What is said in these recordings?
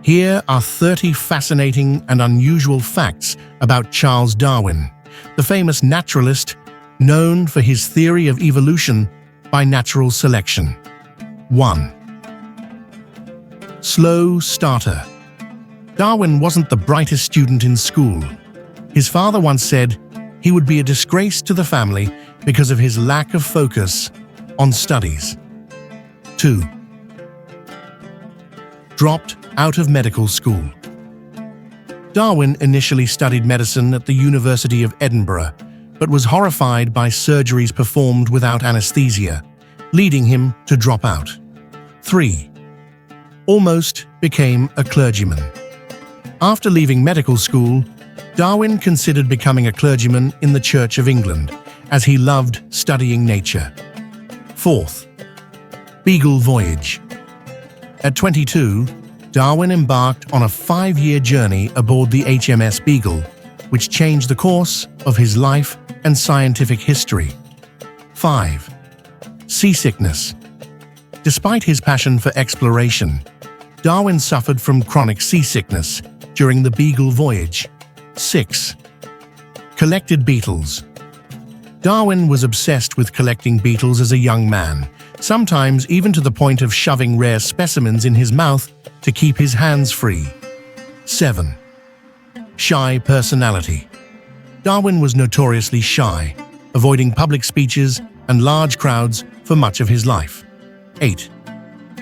Here are 30 fascinating and unusual facts about Charles Darwin, the famous naturalist known for his theory of evolution by natural selection. 1. Slow starter. Darwin wasn't the brightest student in school. His father once said he would be a disgrace to the family because of his lack of focus on studies. 2. Dropped out of medical school. Darwin initially studied medicine at the University of Edinburgh, but was horrified by surgeries performed without anesthesia, leading him to drop out. 3. Almost became a clergyman. After leaving medical school, Darwin considered becoming a clergyman in the Church of England, as he loved studying nature. 4th. Beagle voyage. At 22, Darwin embarked on a 5-year journey aboard the HMS Beagle, which changed the course of his life and scientific history. 5. Seasickness. Despite his passion for exploration, Darwin suffered from chronic seasickness during the Beagle voyage. 6. Collected beetles. Darwin was obsessed with collecting beetles as a young man, sometimes even to the point of shoving rare specimens in his mouth to keep his hands free. 7. Shy personality. Darwin was notoriously shy, avoiding public speeches and large crowds for much of his life. 8.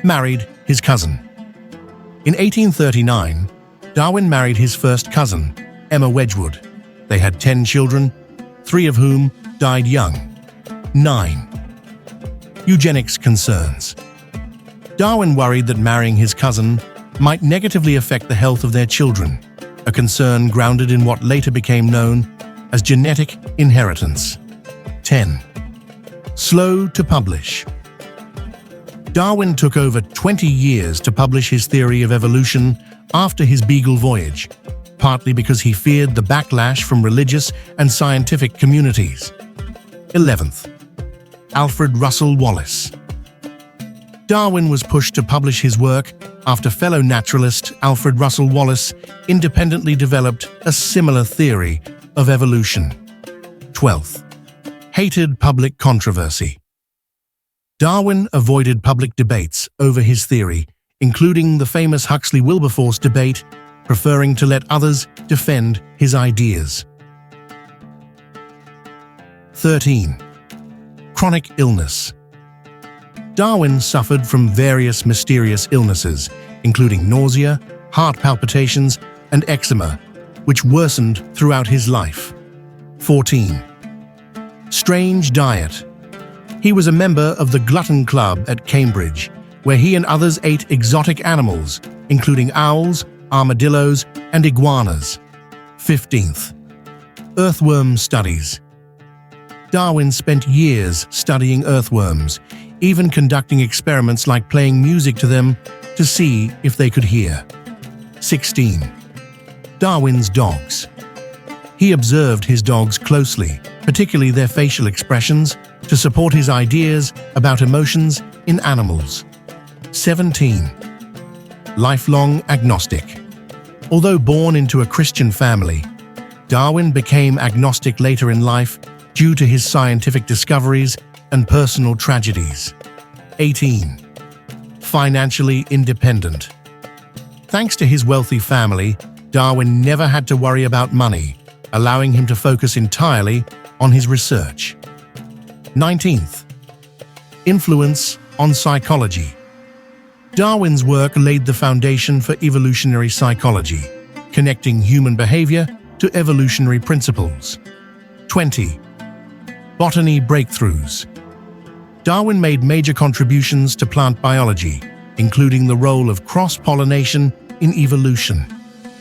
Married his cousin. In 1839, Darwin married his first cousin, Emma Wedgwood. They had 10 children, 3 of whom died young. 9. Eugenics concerns. Darwin worried that marrying his cousin might negatively affect the health of their children, a concern grounded in what later became known as genetic inheritance. 10. Slow to publish. Darwin took over 20 years to publish his theory of evolution after his Beagle voyage, partly because he feared the backlash from religious and scientific communities. 11th. Alfred Russel Wallace. Darwin was pushed to publish his work after fellow naturalist Alfred Russel Wallace independently developed a similar theory of evolution. 12th. Hated public controversy. Darwin avoided public debates over his theory, including the famous Huxley-Wilberforce debate, preferring to let others defend his ideas. 13. Chronic illness. Darwin suffered from various mysterious illnesses, including nausea, heart palpitations, and eczema, which worsened throughout his life. 14. Strange diet. He was a member of the Glutton Club at Cambridge, where he and others ate exotic animals, including owls, armadillos, and iguanas. 15th. Earthworm studies. Darwin spent years studying earthworms, even conducting experiments like playing music to them to see if they could hear. 16. Darwin's dogs. He observed his dogs closely, particularly their facial expressions, to support his ideas about emotions in animals. 17. Lifelong agnostic. Although born into a Christian family, Darwin became agnostic later in life due to his scientific discoveries and personal tragedies. 18. Financially independent. Thanks to his wealthy family, Darwin never had to worry about money, allowing him to focus entirely on his research. 19th. Influence on psychology. Darwin's work laid the foundation for evolutionary psychology, connecting human behavior to evolutionary principles. 20. Botany breakthroughs. Darwin made major contributions to plant biology, including the role of cross-pollination in evolution.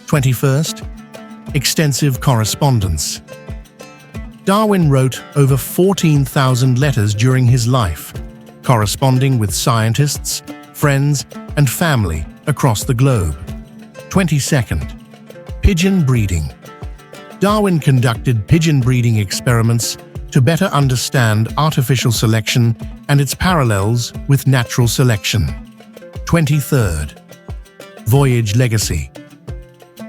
21st. Extensive correspondence. Darwin wrote over 14,000 letters during his life, corresponding with scientists, friends, and family across the globe. 22nd. Pigeon breeding. Darwin conducted pigeon breeding experiments to better understand artificial selection and its parallels with natural selection. 23rd. Voyage legacy.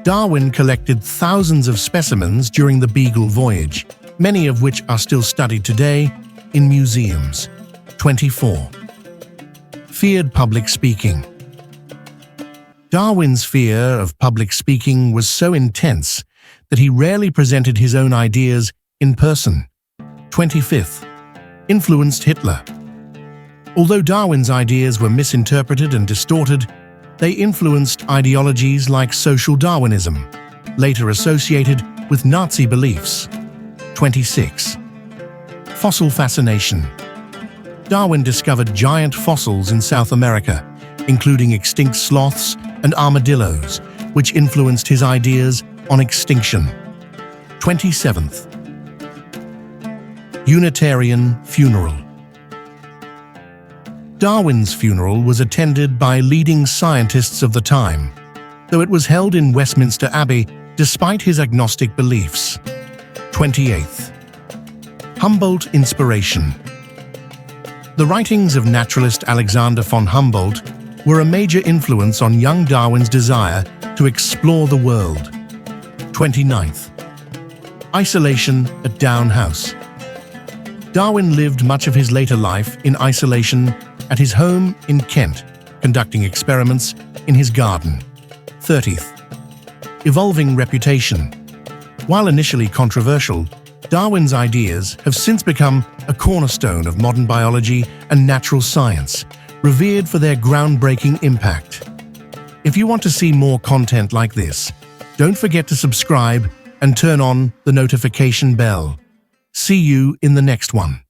Darwin collected thousands of specimens during the Beagle voyage, many of which are still studied today in museums. 24. Feared public speaking. Darwin's fear of public speaking was so intense that he rarely presented his own ideas in person. 25th. Influenced Hitler. Although Darwin's ideas were misinterpreted and distorted, they influenced ideologies like social Darwinism, later associated with Nazi beliefs. 26. Fossil fascination. Darwin discovered giant fossils in South America, including extinct sloths and armadillos, which influenced his ideas on extinction. 27th. Unitarian funeral. Darwin's funeral was attended by leading scientists of the time, though it was held in Westminster Abbey despite his agnostic beliefs. 28th. Humboldt inspiration. The writings of naturalist Alexander von Humboldt were a major influence on young Darwin's desire to explore the world. 29th. Isolation at Down House. Darwin lived much of his later life in isolation at his home in Kent, conducting experiments in his garden. 30th. Evolving reputation. While initially controversial, Darwin's ideas have since become a cornerstone of modern biology and natural science, revered for their groundbreaking impact. If you want to see more content like this, don't forget to subscribe and turn on the notification bell. See you in the next one.